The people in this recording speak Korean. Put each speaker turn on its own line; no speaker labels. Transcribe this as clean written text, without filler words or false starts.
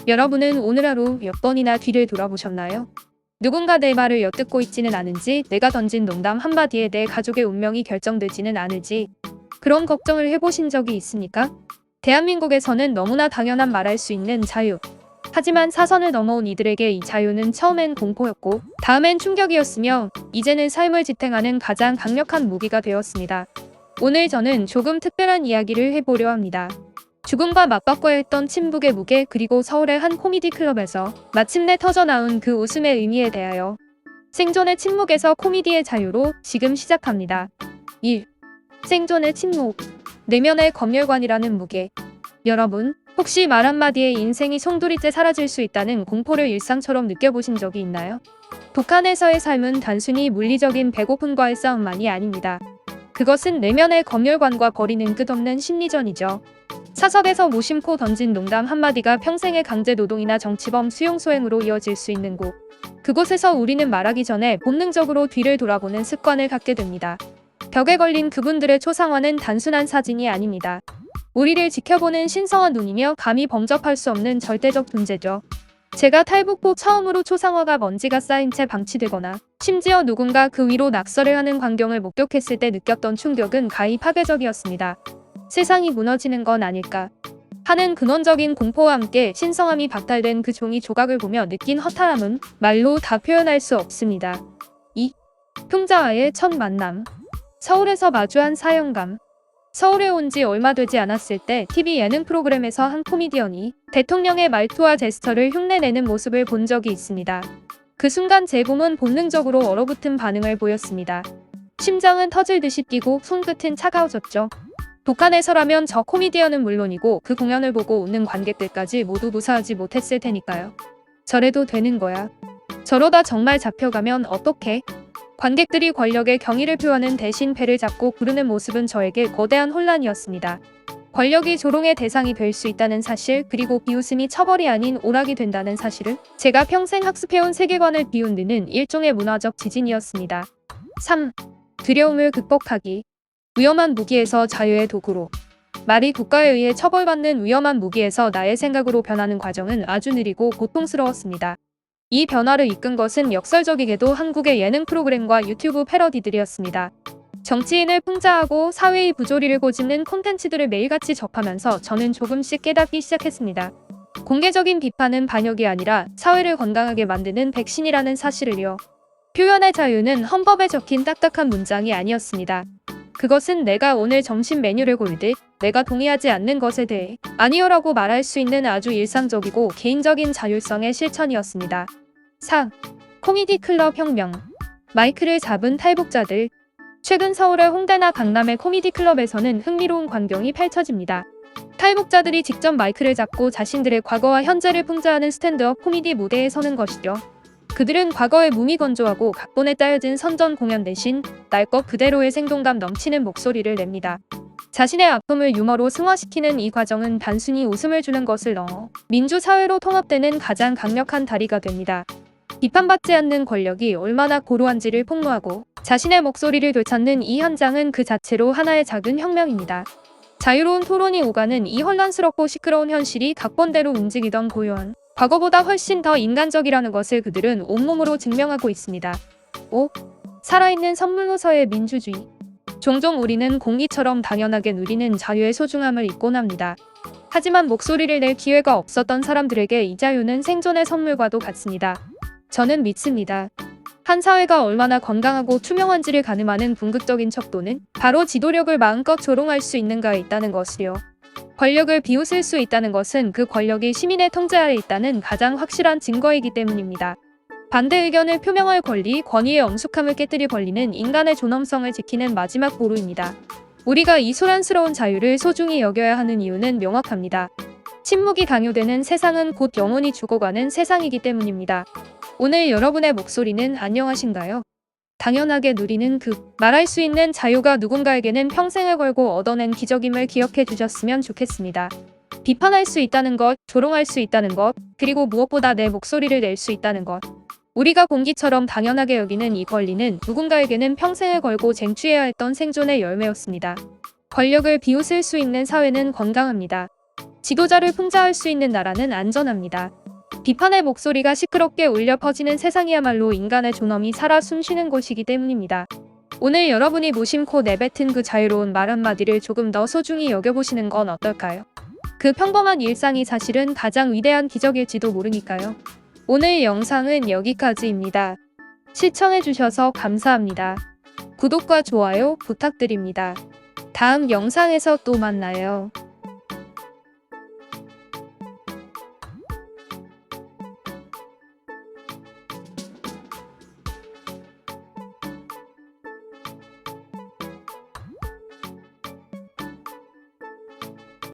여러분은 오늘 하루 몇 번이나 뒤를 돌아보셨나요? 누군가 내 말을 엿듣고 있지는 않은지, 내가 던진 농담 한마디에 내 가족의 운명이 결정되지는 않을지 그런 걱정을 해보신 적이 있습니까? 대한민국에서는 너무나 당연한 말할 수 있는 자유. 하지만 사선을 넘어온 이들에게 이 자유는 처음엔 공포였고 다음엔 충격이었으며 이제는 삶을 지탱하는 가장 강력한 무기가 되었습니다. 오늘 저는 조금 특별한 이야기를 해보려 합니다. 죽음과 맞바꿔야 했던 침묵의 무게, 그리고 서울의 한 코미디 클럽에서 마침내 터져나온 그 웃음의 의미에 대하여. 생존의 침묵에서 코미디의 자유로 지금 시작합니다. 1. 생존의 침묵. 내면의 검열관이라는 무게. 여러분, 혹시 말 한마디에 인생이 송두리째 사라질 수 있다는 공포를 일상처럼 느껴보신 적이 있나요? 북한에서의 삶은 단순히 물리적인 배고픔과의 싸움만이 아닙니다. 그것은 내면의 검열관과 벌이는 끝없는 심리전이죠. 사석에서 무심코 던진 농담 한마디가 평생의 강제노동이나 정치범 수용소행으로 이어질 수 있는 곳. 그곳에서 우리는 말하기 전에 본능적으로 뒤를 돌아보는 습관을 갖게 됩니다. 벽에 걸린 그분들의 초상화는 단순한 사진이 아닙니다. 우리를 지켜보는 신성한 눈이며 감히 범접할 수 없는 절대적 존재죠. 제가 탈북 후 처음으로 초상화가 먼지가 쌓인 채 방치되거나 심지어 누군가 그 위로 낙서를 하는 광경을 목격했을 때 느꼈던 충격은 가히 파괴적이었습니다. 세상이 무너지는 건 아닐까 하는 근원적인 공포와 함께 신성함이 박탈된 그 종이 조각을 보며 느낀 허탈함은 말로 다 표현할 수 없습니다. 2. 풍자와의 첫 만남. 서울에서 마주한 사연감. 서울에 온 지 얼마 되지 않았을 때 TV 예능 프로그램에서 한 코미디언이 대통령의 말투와 제스처를 흉내내는 모습을 본 적이 있습니다. 그 순간 제 몸은 본능적으로 얼어붙은 반응을 보였습니다. 심장은 터질 듯이 뛰고 손끝은 차가워졌죠. 북한에서라면 저 코미디언은 물론이고 그 공연을 보고 웃는 관객들까지 모두 무사하지 못했을 테니까요. 저래도 되는 거야. 저러다 정말 잡혀가면 어떡해? 관객들이 권력의 경의를 표하는 대신 배를 잡고 부르는 모습은 저에게 거대한 혼란이었습니다. 권력이 조롱의 대상이 될 수 있다는 사실, 그리고 비웃음이 처벌이 아닌 오락이 된다는 사실은 제가 평생 학습해온 세계관을 비웃는 일종의 문화적 지진이었습니다. 3. 두려움을 극복하기. 위험한 무기에서 자유의 도구로. 말이 국가에 의해 처벌받는 위험한 무기에서 나의 생각으로 변하는 과정은 아주 느리고 고통스러웠습니다. 이 변화를 이끈 것은 역설적이게도 한국의 예능 프로그램과 유튜브 패러디들이었습니다. 정치인을 풍자하고 사회의 부조리를 고집는 콘텐츠들을 매일같이 접하면서 저는 조금씩 깨닫기 시작했습니다. 공개적인 비판은 반역이 아니라 사회를 건강하게 만드는 백신이라는 사실을요. 표현의 자유는 헌법에 적힌 딱딱한 문장이 아니었습니다. 그것은 내가 오늘 점심 메뉴를 고르듯 내가 동의하지 않는 것에 대해 아니요라고 말할 수 있는 아주 일상적이고 개인적인 자율성의 실천이었습니다. 4. 코미디 클럽 혁명. 마이크를 잡은 탈북자들. 최근 서울의 홍대나 강남의 코미디 클럽에서는 흥미로운 광경이 펼쳐집니다. 탈북자들이 직접 마이크를 잡고 자신들의 과거와 현재를 풍자하는 스탠드업 코미디 무대에 서는 것이죠. 그들은 과거의 무미건조하고 각본에 짜여진 선전 공연 대신 날 것 그대로의 생동감 넘치는 목소리를 냅니다. 자신의 아픔을 유머로 승화시키는 이 과정은 단순히 웃음을 주는 것을 넘어 민주사회로 통합되는 가장 강력한 다리가 됩니다. 비판받지 않는 권력이 얼마나 고루한지를 폭로하고 자신의 목소리를 되찾는 이 현장은 그 자체로 하나의 작은 혁명입니다. 자유로운 토론이 오가는 이 혼란스럽고 시끄러운 현실이 각본대로 움직이던 고요한 과거보다 훨씬 더 인간적이라는 것을 그들은 온몸으로 증명하고 있습니다. 5. 살아있는 선물로서의 민주주의. 종종 우리는 공기처럼 당연하게 누리는 자유의 소중함을 잊곤 합니다. 하지만 목소리를 낼 기회가 없었던 사람들에게 이 자유는 생존의 선물과도 같습니다. 저는 믿습니다. 한 사회가 얼마나 건강하고 투명한지를 가늠하는 궁극적인 척도는 바로 지도력을 마음껏 조롱할 수 있는가에 있다는 것이요. 권력을 비웃을 수 있다는 것은 그 권력이 시민의 통제 아래 있다는 가장 확실한 증거이기 때문입니다. 반대 의견을 표명할 권리, 권위의 엄숙함을 깨뜨릴 권리는 인간의 존엄성을 지키는 마지막 보루입니다. 우리가 이 소란스러운 자유를 소중히 여겨야 하는 이유는 명확합니다. 침묵이 강요되는 세상은 곧 영원히 죽어가는 세상이기 때문입니다. 오늘 여러분의 목소리는 안녕하신가요? 당연하게 누리는 말할 수 있는 자유가 누군가에게는 평생을 걸고 얻어낸 기적임을 기억해 주셨으면 좋겠습니다. 비판할 수 있다는 것, 조롱할 수 있다는 것, 그리고 무엇보다 내 목소리를 낼 수 있다는 것. 우리가 공기처럼 당연하게 여기는 이 권리는 누군가에게는 평생을 걸고 쟁취해야 했던 생존의 열매였습니다. 권력을 비웃을 수 있는 사회는 건강합니다. 지도자를 풍자할 수 있는 나라는 안전합니다. 비판의 목소리가 시끄럽게 울려 퍼지는 세상이야말로 인간의 존엄이 살아 숨쉬는 곳이기 때문입니다. 오늘 여러분이 무심코 내뱉은 그 자유로운 말 한마디를 조금 더 소중히 여겨보시는 건 어떨까요? 그 평범한 일상이 사실은 가장 위대한 기적일지도 모르니까요. 오늘 영상은 여기까지입니다. 시청해주셔서 감사합니다. 구독과 좋아요 부탁드립니다. 다음 영상에서 또 만나요.